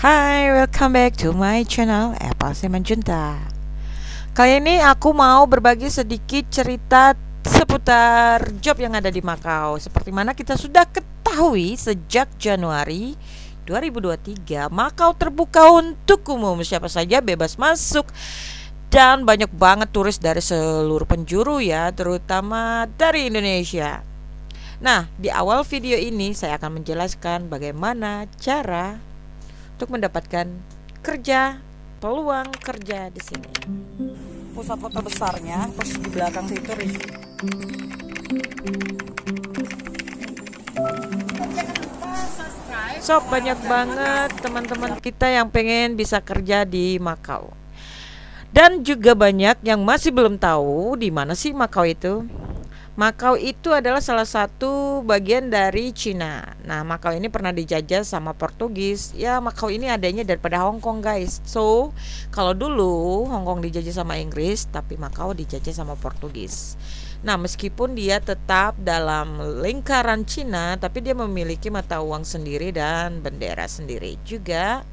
Hai, welcome back to my channel Eva Simanjunta. Kali ini aku mau berbagi sedikit cerita seputar job yang ada di Makau. Seperti mana kita sudah ketahui sejak Januari 2023 Makau terbuka untuk umum, siapa saja bebas masuk. Dan banyak banget turis dari seluruh penjuru ya, terutama dari Indonesia. Nah, di awal video ini saya akan menjelaskan bagaimana cara untuk mendapatkan kerja, peluang kerja di sini. Pusat kota besarnya, terus di belakang situ So, banyak banget teman-teman kita yang pengen bisa kerja di Makau. Dan juga banyak yang masih belum tahu di mana sih Makau itu. Makau itu adalah salah satu bagian dari Cina. Nah, Makau ini pernah dijajah sama Portugis. Ya, Makau ini adanya daripada Hong Kong, guys. So, kalau dulu Hong Kong dijajah sama Inggris, tapi Makau dijajah sama Portugis. Nah, meskipun dia tetap dalam lingkaran Cina, tapi dia memiliki mata uang sendiri dan bendera sendiri juga.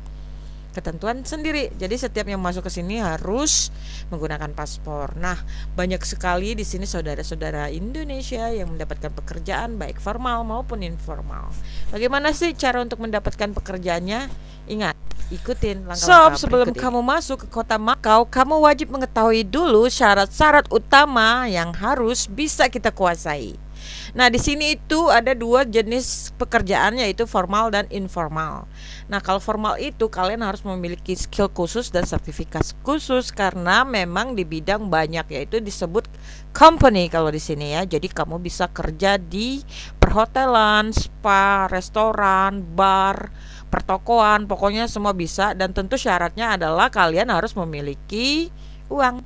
Ketentuan sendiri. Jadi setiap yang masuk ke sini harus menggunakan paspor. Nah, banyak sekali di sini saudara-saudara Indonesia yang mendapatkan pekerjaan baik formal maupun informal. Bagaimana sih cara untuk mendapatkan pekerjaannya? Ingat, ikutin langkah-langkah sebelum kamu masuk ke kota Makau, kamu wajib mengetahui dulu syarat-syarat utama yang harus bisa kita kuasai. Nah, di sini itu ada dua jenis pekerjaan, yaitu formal dan informal. Nah, kalau formal itu kalian harus memiliki skill khusus dan sertifikasi khusus karena memang di bidang banyak, yaitu disebut company kalau di sini ya. Jadi kamu bisa kerja di perhotelan, spa, restoran, bar, pertokoan, pokoknya semua bisa. Dan tentu syaratnya adalah kalian harus memiliki uang.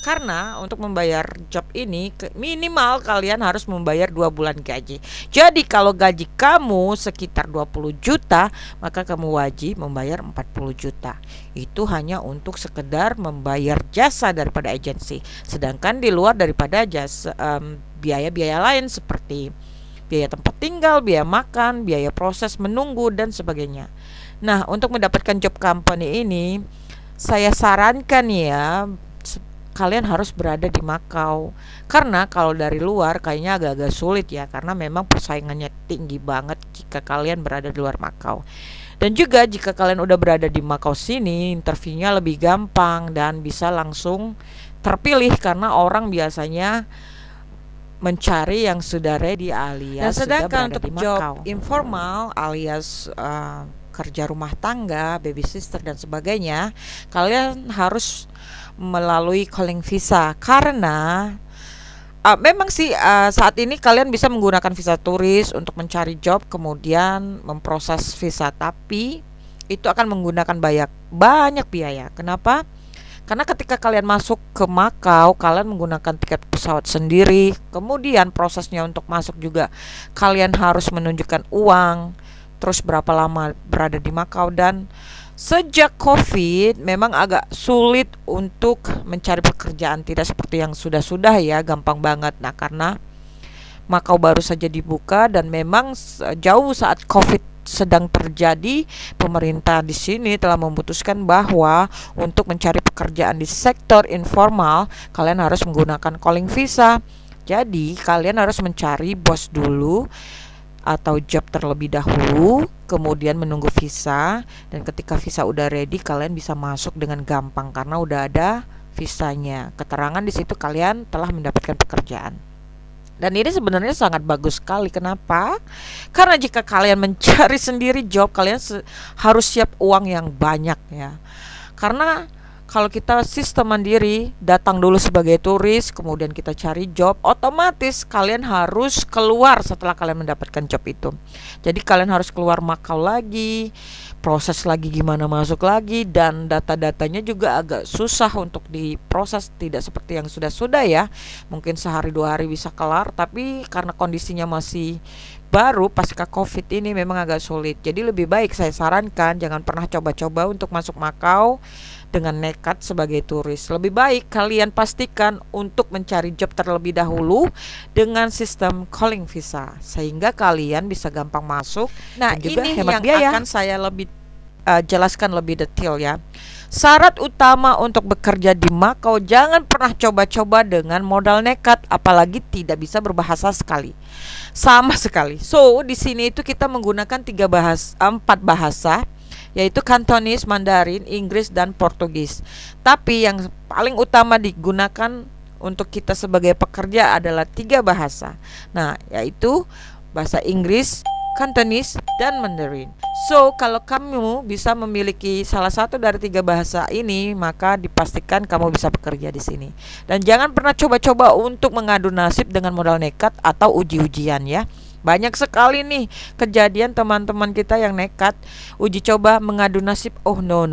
Karena untuk membayar job ini minimal kalian harus membayar 2 bulan gaji. Jadi kalau gaji kamu sekitar 20 juta, maka kamu wajib membayar 40 juta. Itu hanya untuk sekedar membayar jasa daripada agensi. Sedangkan di luar daripada jasa biaya-biaya lain seperti biaya tempat tinggal, biaya makan, biaya proses menunggu dan sebagainya. Nah, untuk mendapatkan job company ini saya sarankan ya, kalian harus berada di Makau. Karena kalau dari luar kayaknya agak-agak sulit ya, karena memang persaingannya tinggi banget jika kalian berada di luar Makau. Dan juga jika kalian udah berada di Makau sini, interviewnya lebih gampang dan bisa langsung terpilih karena orang biasanya mencari yang sudah ready alias sudah berada di Makau. Job informal alias kerja rumah tangga, baby sister dan sebagainya, kalian harus melalui calling visa karena memang sih saat ini kalian bisa menggunakan visa turis untuk mencari job kemudian memproses visa, tapi itu akan menggunakan banyak biaya. Kenapa? Karena ketika kalian masuk ke Makau, kalian menggunakan tiket pesawat sendiri, kemudian prosesnya untuk masuk juga kalian harus menunjukkan uang, terus berapa lama berada di Makau. Dan sejak COVID memang agak sulit untuk mencari pekerjaan, tidak seperti yang sudah-sudah ya, gampang banget. Nah, karena Makau baru saja dibuka dan memang jauh saat COVID sedang terjadi, pemerintah di sini telah memutuskan bahwa untuk mencari pekerjaan di sektor informal kalian harus menggunakan calling visa. Jadi kalian harus mencari bos dulu atau job terlebih dahulu, kemudian menunggu visa, dan ketika visa udah ready kalian bisa masuk dengan gampang karena udah ada visanya. Keterangan di situ kalian telah mendapatkan pekerjaan. Dan ini sebenarnya sangat bagus sekali. Kenapa? Karena jika kalian mencari sendiri job, kalian harus siap uang yang banyak ya. Karena kalau kita sistem mandiri, datang dulu sebagai turis, kemudian kita cari job, otomatis kalian harus keluar setelah kalian mendapatkan job itu. Jadi kalian harus keluar Makau lagi, proses lagi gimana masuk lagi, dan data-datanya juga agak susah untuk diproses, tidak seperti yang sudah-sudah ya. Mungkin sehari 2 hari bisa kelar, tapi karena kondisinya masih baru pasca COVID ini memang agak sulit. Jadi lebih baik saya sarankan jangan pernah coba-coba untuk masuk Makau dengan nekat sebagai turis. Lebih baik kalian pastikan untuk mencari job terlebih dahulu dengan sistem calling visa sehingga kalian bisa gampang masuk. Nah, dan juga ini hemat yang biaya. Akan saya lebih jelaskan lebih detail ya. Syarat utama untuk bekerja di Makau, jangan pernah coba-coba dengan modal nekat, apalagi tidak bisa berbahasa sama sekali. So, di sini itu kita menggunakan 4 bahasa, yaitu Kantonis, Mandarin, Inggris, dan Portugis. Tapi yang paling utama digunakan untuk kita sebagai pekerja adalah 3 bahasa. Nah, yaitu bahasa Inggris, Kantonis, dan Mandarin. So, kalau kamu bisa memiliki salah satu dari 3 bahasa ini, maka dipastikan kamu bisa bekerja di sini. Dan jangan pernah coba-coba untuk mengadu nasib dengan modal nekat atau uji-ujian ya. Banyak sekali nih kejadian teman-teman kita yang nekat uji coba mengadu nasib. Oh no,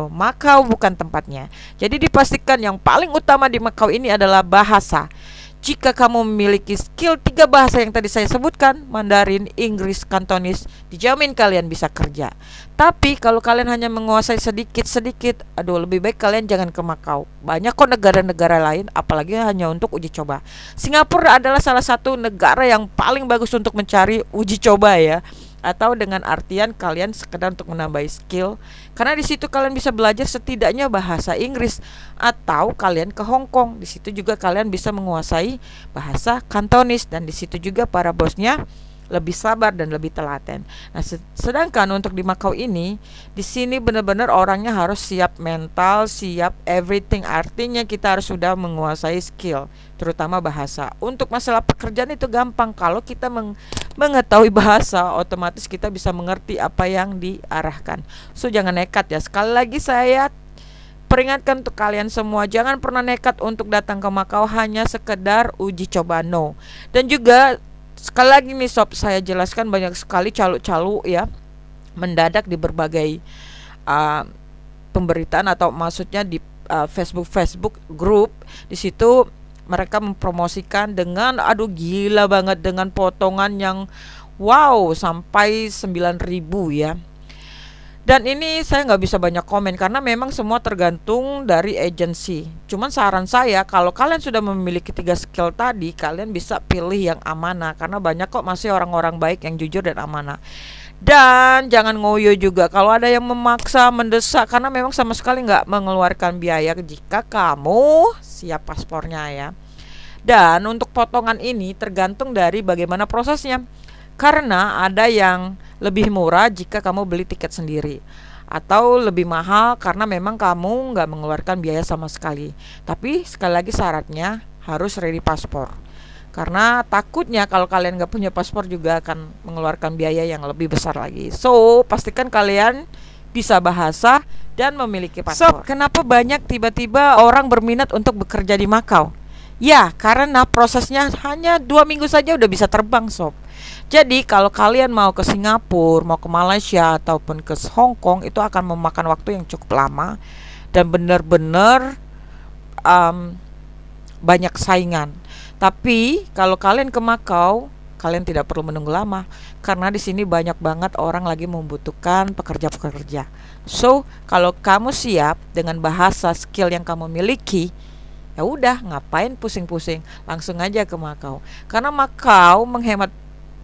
Makau bukan tempatnya. Jadi dipastikan yang paling utama di Makau ini adalah bahasa. Jika kamu memiliki skill 3 bahasa yang tadi saya sebutkan, Mandarin, Inggris, Kantonis, dijamin kalian bisa kerja. Tapi kalau kalian hanya menguasai sedikit-sedikit, lebih baik kalian jangan ke Makau. Banyak kok negara-negara lain, apalagi hanya untuk uji coba. Singapura adalah salah satu negara yang paling bagus untuk mencari uji coba ya. Atau dengan artian kalian sekedar untuk menambah skill, karena di situ kalian bisa belajar setidaknya bahasa Inggris. Atau kalian ke Hong Kong, di situ juga kalian bisa menguasai bahasa Kantonis, dan di situ juga para bosnya lebih sabar dan lebih telaten. Nah, sedangkan untuk di Makau ini, di sini benar-benar orangnya harus siap mental, siap everything. Artinya kita harus sudah menguasai skill, terutama bahasa. Untuk masalah pekerjaan itu gampang, kalau kita mengetahui bahasa, otomatis kita bisa mengerti apa yang diarahkan. So, jangan nekat ya. Sekali lagi saya peringatkan untuk kalian semua, jangan pernah nekat untuk datang ke Makau hanya sekedar uji coba, no. Dan juga sekali lagi nih sob, saya jelaskan banyak sekali calo-calo ya mendadak di berbagai pemberitaan, atau maksudnya di Facebook grup. Di situ mereka mempromosikan dengan gila banget, dengan potongan yang wow sampai 9.000 ya. Dan ini saya nggak bisa banyak komen karena memang semua tergantung dari agensi. Cuman saran saya, kalau kalian sudah memiliki 3 skill tadi, kalian bisa pilih yang amanah, karena banyak kok masih orang-orang baik yang jujur dan amanah. Dan jangan ngoyo juga kalau ada yang memaksa, mendesak, karena memang sama sekali nggak mengeluarkan biaya jika kamu siap paspornya ya. Dan untuk potongan ini tergantung dari bagaimana prosesnya. Karena ada yang lebih murah jika kamu beli tiket sendiri, atau lebih mahal karena memang kamu nggak mengeluarkan biaya sama sekali. Tapi sekali lagi syaratnya harus ready paspor, karena takutnya kalau kalian nggak punya paspor juga akan mengeluarkan biaya yang lebih besar lagi. So, pastikan kalian bisa bahasa dan memiliki paspor. So, kenapa banyak tiba-tiba orang berminat untuk bekerja di Makau? Ya, karena prosesnya hanya 2 minggu saja udah bisa terbang sob. Jadi kalau kalian mau ke Singapura, mau ke Malaysia, ataupun ke Hong Kong, itu akan memakan waktu yang cukup lama dan benar-benar banyak saingan. Tapi kalau kalian ke Makau, kalian tidak perlu menunggu lama, karena di sini banyak banget orang lagi membutuhkan pekerja-pekerja. So, kalau kamu siap dengan bahasa skill yang kamu miliki, ya udah, ngapain pusing-pusing, langsung aja ke Makau. Karena Makau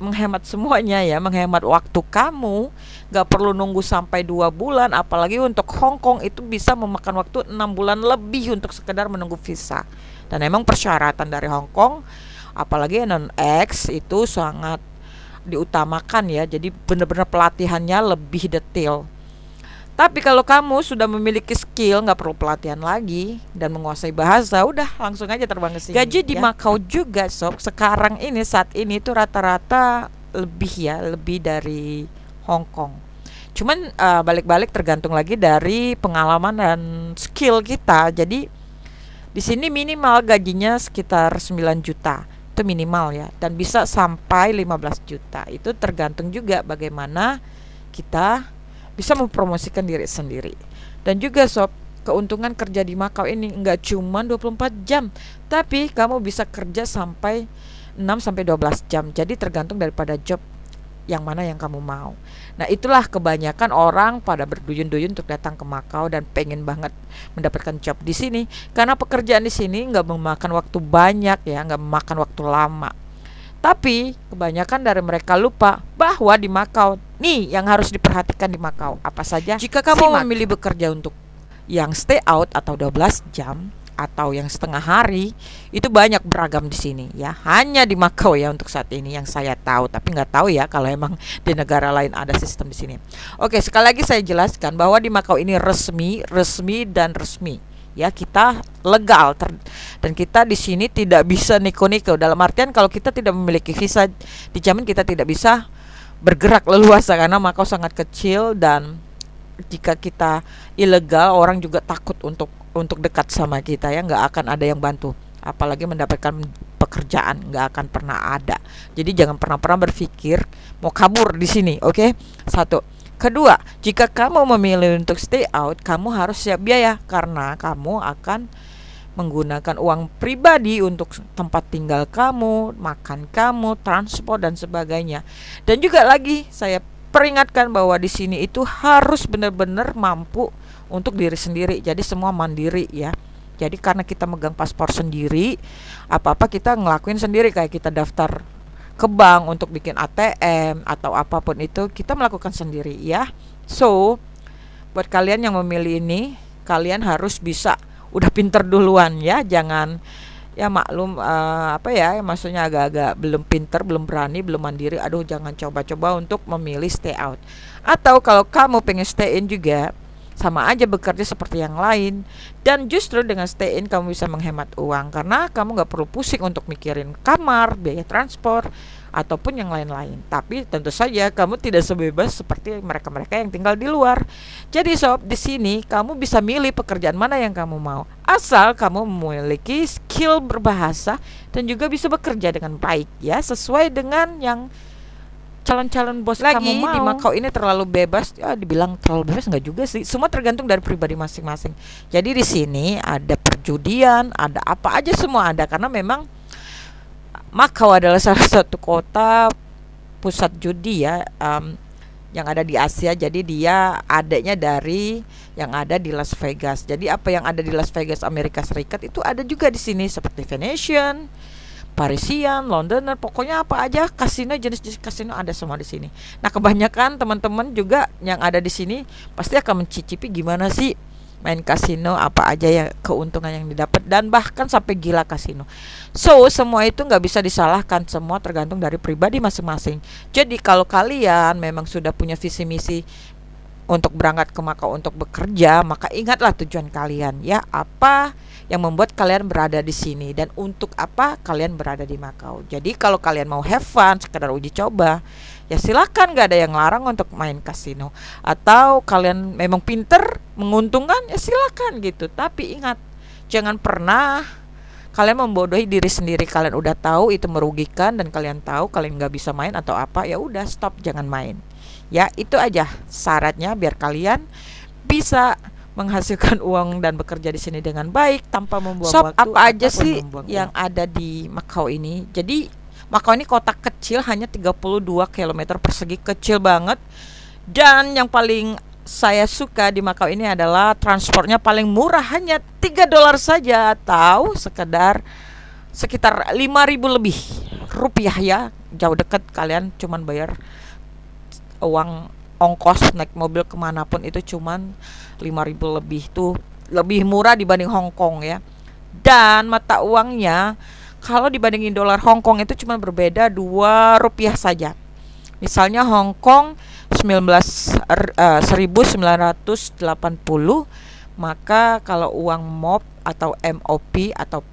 menghemat semuanya ya, menghemat waktu kamu, gak perlu nunggu sampai 2 bulan. Apalagi untuk Hong Kong itu bisa memakan waktu 6 bulan lebih untuk sekedar menunggu visa. Dan emang persyaratan dari Hong Kong, apalagi non-X, itu sangat diutamakan ya. Jadi benar-benar pelatihannya lebih detail. Tapi kalau kamu sudah memiliki skill, nggak perlu pelatihan lagi dan menguasai bahasa, udah langsung aja terbang ke sini. Gaji di Makau juga sob, sekarang ini, saat ini tuh rata-rata lebih dari Hong Kong. Cuman balik-balik tergantung lagi dari pengalaman dan skill kita. Jadi di sini minimal gajinya sekitar 9 juta. Itu minimal ya, dan bisa sampai 15 juta. Itu tergantung juga bagaimana kita bisa mempromosikan diri sendiri. Dan juga sob, keuntungan kerja di Makau ini enggak cuma 24 jam, tapi kamu bisa kerja sampai 6-12 jam. Jadi tergantung daripada job yang mana yang kamu mau. Nah, itulah kebanyakan orang pada berduyun-duyun untuk datang ke Makau dan pengen banget mendapatkan job di sini, karena pekerjaan di sini nggak memakan waktu banyak ya, nggak memakan waktu lama. Tapi kebanyakan dari mereka lupa bahwa di Makau Nih yang harus diperhatikan di Makau apa saja. Jika kamu memilih bekerja untuk yang stay out atau 12 jam atau yang setengah hari, itu banyak beragam di sini ya. Hanya di Makau ya untuk saat ini yang saya tahu, tapi nggak tahu ya kalau emang di negara lain ada sistem di sini. Oke, sekali lagi saya jelaskan bahwa di Makau ini resmi ya, kita legal dan kita di sini tidak bisa neko-neko. Dalam artian kalau kita tidak memiliki visa, dijamin kita tidak bisa bergerak leluasa karena Makau sangat kecil, dan jika kita ilegal orang juga takut untuk dekat sama kita ya, nggak akan ada yang bantu, apalagi mendapatkan pekerjaan nggak akan pernah ada. Jadi jangan pernah berpikir mau kabur di sini, oke? Satu. Kedua, jika kamu memilih untuk stay out, kamu harus siap biaya karena kamu akan menggunakan uang pribadi untuk tempat tinggal kamu, makan kamu, transport dan sebagainya. Dan juga lagi saya peringatkan bahwa di sini itu harus benar-benar mampu untuk diri sendiri. Jadi semua mandiri ya. Jadi karena kita megang paspor sendiri, apa-apa kita ngelakuin sendiri, kayak kita daftar ke bank untuk bikin ATM atau apapun itu kita melakukan sendiri ya. So, buat kalian yang memilih ini, kalian harus bisa udah pinter duluan ya, jangan ya maklum maksudnya agak-agak belum pinter, belum berani, belum mandiri, aduh jangan coba-coba untuk memilih stay out. Atau kalau kamu pengen stay in juga, sama aja bekerja seperti yang lain, dan justru dengan stay in kamu bisa menghemat uang karena kamu nggak perlu pusing untuk mikirin kamar, biaya transport ataupun yang lain-lain. Tapi tentu saja kamu tidak sebebas seperti mereka-mereka yang tinggal di luar. Jadi sob, di sini kamu bisa milih pekerjaan mana yang kamu mau, asal kamu memiliki skill berbahasa dan juga bisa bekerja dengan baik ya, sesuai dengan yang calon-calon bos lagi kamu mau. Di Makau ini terlalu bebas, ya dibilang terlalu bebas nggak juga sih, semua tergantung dari pribadi masing-masing. Jadi di sini ada perjudian, ada apa aja semua ada, karena memang Makau adalah salah satu kota pusat judi ya, yang ada di Asia. Jadi dia adanya dari yang ada di Las Vegas. Jadi apa yang ada di Las Vegas Amerika Serikat itu ada juga di sini, seperti Venetian, Parisian, Londoner, pokoknya apa aja kasino, jenis-jenis kasino ada semua di sini. Nah, kebanyakan teman-teman juga yang ada di sini pasti akan mencicipi gimana sih main kasino, apa aja ya keuntungan yang didapat, dan bahkan sampai gila kasino. So, semua itu nggak bisa disalahkan, semua tergantung dari pribadi masing-masing. Jadi kalau kalian memang sudah punya visi misi untuk berangkat ke Makau untuk bekerja, maka ingatlah tujuan kalian ya, apa yang membuat kalian berada di sini dan untuk apa kalian berada di Makau. Jadi kalau kalian mau have fun, sekedar uji coba, ya silakan, gak ada yang larang untuk main kasino. Atau kalian memang pinter, menguntungkan, ya silakan gitu. Tapi ingat, jangan pernah kalian membodohi diri sendiri. Kalian udah tahu itu merugikan dan kalian tahu kalian nggak bisa main atau apa, ya udah stop, jangan main. Ya itu aja syaratnya biar kalian bisa menghasilkan uang dan bekerja di sini dengan baik tanpa membuang waktu. Apa aja sih yang ada di Makau ini? Jadi Makau ini kota kecil, hanya 32 km persegi, kecil banget. Dan yang paling saya suka di Makau ini adalah transportnya paling murah, hanya $3 saja, atau sekitar 5.000 lebih rupiah ya. Jauh dekat, kalian cuman bayar uang ongkos naik mobil kemanapun itu cuman 5.000 lebih, tuh lebih murah dibanding Hong Kong ya. Dan mata uangnya kalau dibandingin dolar Hong Kong itu cuma berbeda 2 rupiah saja. Misalnya Hong Kong 1980, maka kalau uang MOP atau MOP atau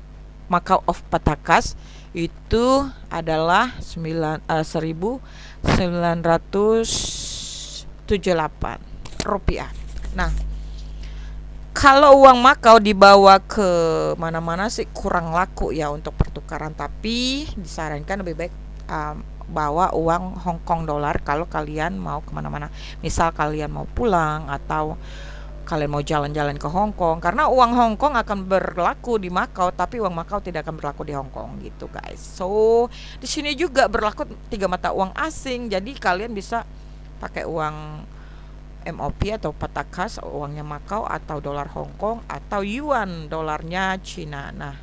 Macau of Patakas itu adalah 1978 rupiah. Nah, kalau uang Makau dibawa ke mana-mana sih kurang laku ya untuk pertukaran, tapi disarankan lebih baik bawa uang Hong Kong dolar kalau kalian mau kemana-mana. Misal kalian mau pulang atau kalian mau jalan-jalan ke Hong Kong, karena uang Hong Kong akan berlaku di Makau, tapi uang Makau tidak akan berlaku di Hong Kong gitu guys. So di sini juga berlaku 3 mata uang asing, jadi kalian bisa pakai uang MOP atau Patakas uangnya Makau, atau dolar Hong Kong, atau yuan dolarnya Cina. Nah,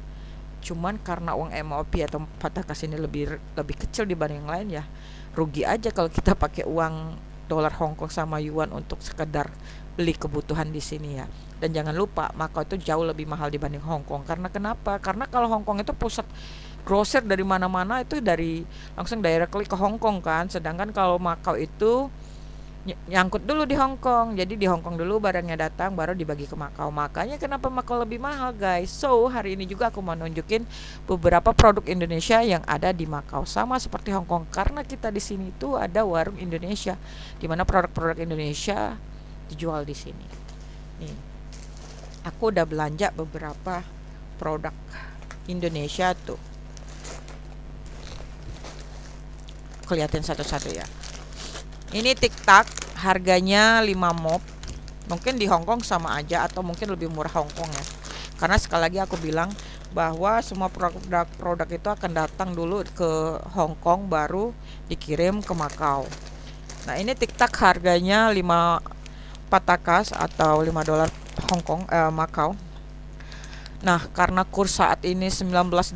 cuman karena uang MOP atau Patakas ini lebih kecil dibanding yang lain ya, rugi aja kalau kita pakai uang dolar Hong Kong sama yuan untuk sekedar beli kebutuhan di sini ya. Dan jangan lupa Macau itu jauh lebih mahal dibanding Hong Kong. Karena kenapa? Karena kalau Hong Kong itu pusat grosir dari mana-mana, itu dari langsung directly ke Hong Kong kan. Sedangkan kalau Macau itu nyangkut dulu di Hong Kong. Jadi di Hong Kong dulu barangnya datang, baru dibagi ke Macau. Makanya kenapa Macau lebih mahal guys. So hari ini juga aku mau nunjukin beberapa produk Indonesia yang ada di Macau, sama seperti Hong Kong. Karena kita di sini tuh ada warung Indonesia, dimana produk-produk Indonesia dijual di sini. Nih, aku udah belanja beberapa produk Indonesia tuh. Kelihatin satu-satu ya. Ini TikTok harganya 5 mop. Mungkin di Hong Kong sama aja atau mungkin lebih murah Hong Kong ya. Karena sekali lagi aku bilang bahwa semua produk itu akan datang dulu ke Hong Kong baru dikirim ke Macau. Nah, ini TikTok harganya 5 patakas atau 5 dolar Hong Kong Macau. Nah, karena kurs saat ini 1980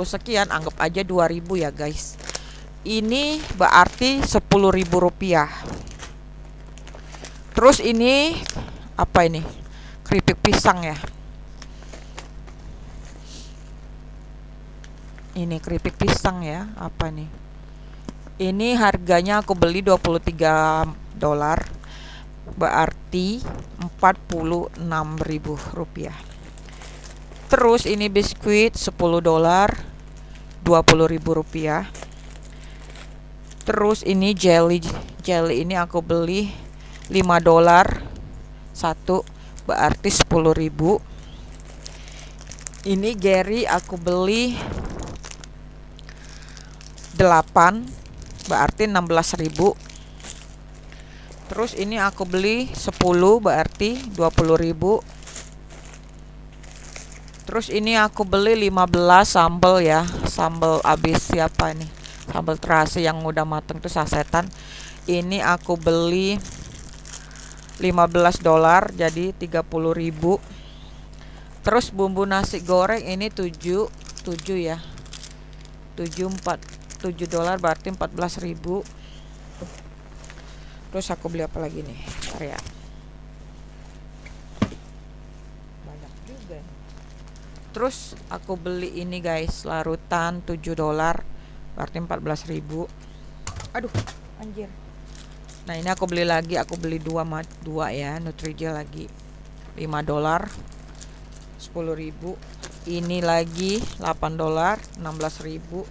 sekian, anggap aja 2000 ya guys. Ini berarti 10.000 rupiah. Terus ini apa ini? Keripik pisang ya. Ini keripik pisang ya. Apa nih? Ini harganya aku beli 23 dolar. Berarti 46.000 rupiah. Terus ini biskuit 10 dolar, 20.000 rupiah. Terus ini jelly ini aku beli 5 dolar satu, berarti 10.000. Ini Gary aku beli 8, berarti 16.000. Terus ini aku beli 10, berarti 20.000. Terus ini aku beli 15 sambal ya, sambal habis siapa nih, sambal terasi yang udah mateng tuh sasetan. Ini aku beli 15 dolar, jadi 30.000. Terus bumbu nasi goreng ini 7 ya, 7 dolar, berarti 14.000. Terus aku beli apa lagi nih? Bentar ya. Banyak juga. Terus aku beli ini guys, larutan 7 dolar, berarti 14.000. Aduh, anjir. Nah, ini aku beli lagi, aku beli 2 ya, Nutrijel lagi 5 dolar, 10.000. Ini lagi 8 dolar, 16.000.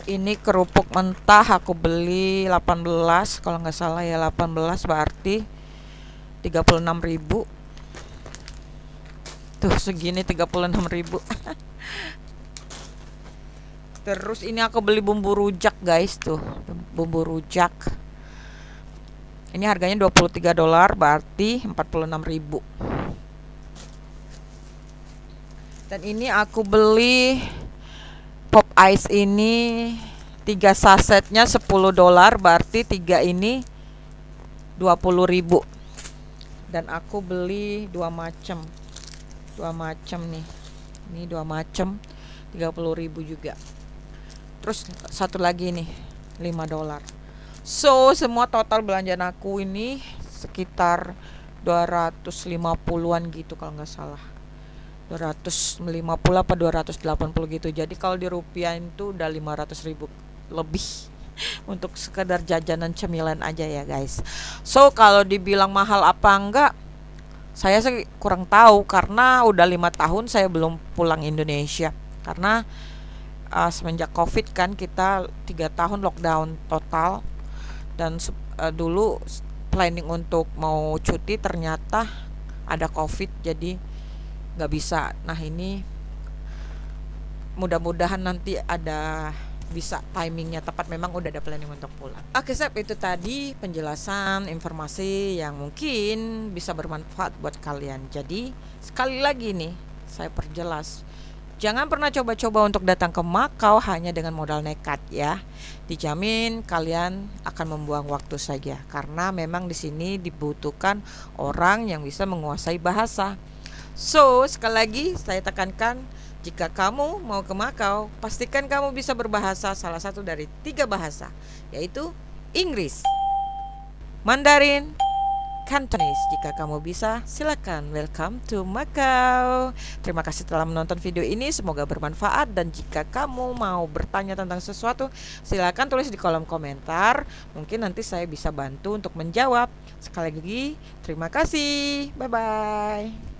Ini kerupuk mentah aku beli 18, kalau nggak salah ya 18, berarti 36.000. Tuh segini 36.000. Terus ini aku beli bumbu rujak guys, tuh bumbu rujak. Ini harganya 23 dolar, berarti 46.000. Dan ini aku beli pop ice ini 3 sasetnya 10 dolar, berarti 3 ini 20.000. Dan aku beli 2 macam nih. Ini 2 macam 30.000 juga. Terus satu lagi nih 5 dolar. So semua total belanjaan aku ini sekitar 250-an gitu kalau nggak salah, 250 apa 280 gitu. Jadi kalau dirupiahin tuh udah 500.000 lebih untuk sekedar jajanan cemilan aja ya guys. So kalau dibilang mahal apa enggak, saya sih kurang tahu, karena udah 5 tahun saya belum pulang Indonesia. Karena semenjak COVID kan kita 3 tahun lockdown total. Dan dulu planning untuk mau cuti, ternyata ada COVID, jadi nggak bisa. Nah ini mudah-mudahan nanti ada bisa timingnya tepat, memang udah ada planning untuk pulang. Oke Sep, itu tadi penjelasan informasi yang mungkin bisa bermanfaat buat kalian. Jadi sekali lagi nih saya perjelas, jangan pernah coba-coba untuk datang ke Macau hanya dengan modal nekat ya. Dijamin kalian akan membuang waktu saja, karena memang di sini dibutuhkan orang yang bisa menguasai bahasa. So sekali lagi saya tekankan, Jika kamu mau ke Makau, pastikan kamu bisa berbahasa salah satu dari 3 bahasa, yaitu Inggris, Mandarin, Cantonese. Jika kamu bisa, silakan. Welcome to Macau. Terima kasih telah menonton video ini. Semoga bermanfaat. Dan jika kamu mau bertanya tentang sesuatu, silakan tulis di kolom komentar. Mungkin nanti saya bisa bantu untuk menjawab. Sekali lagi, terima kasih. Bye-bye.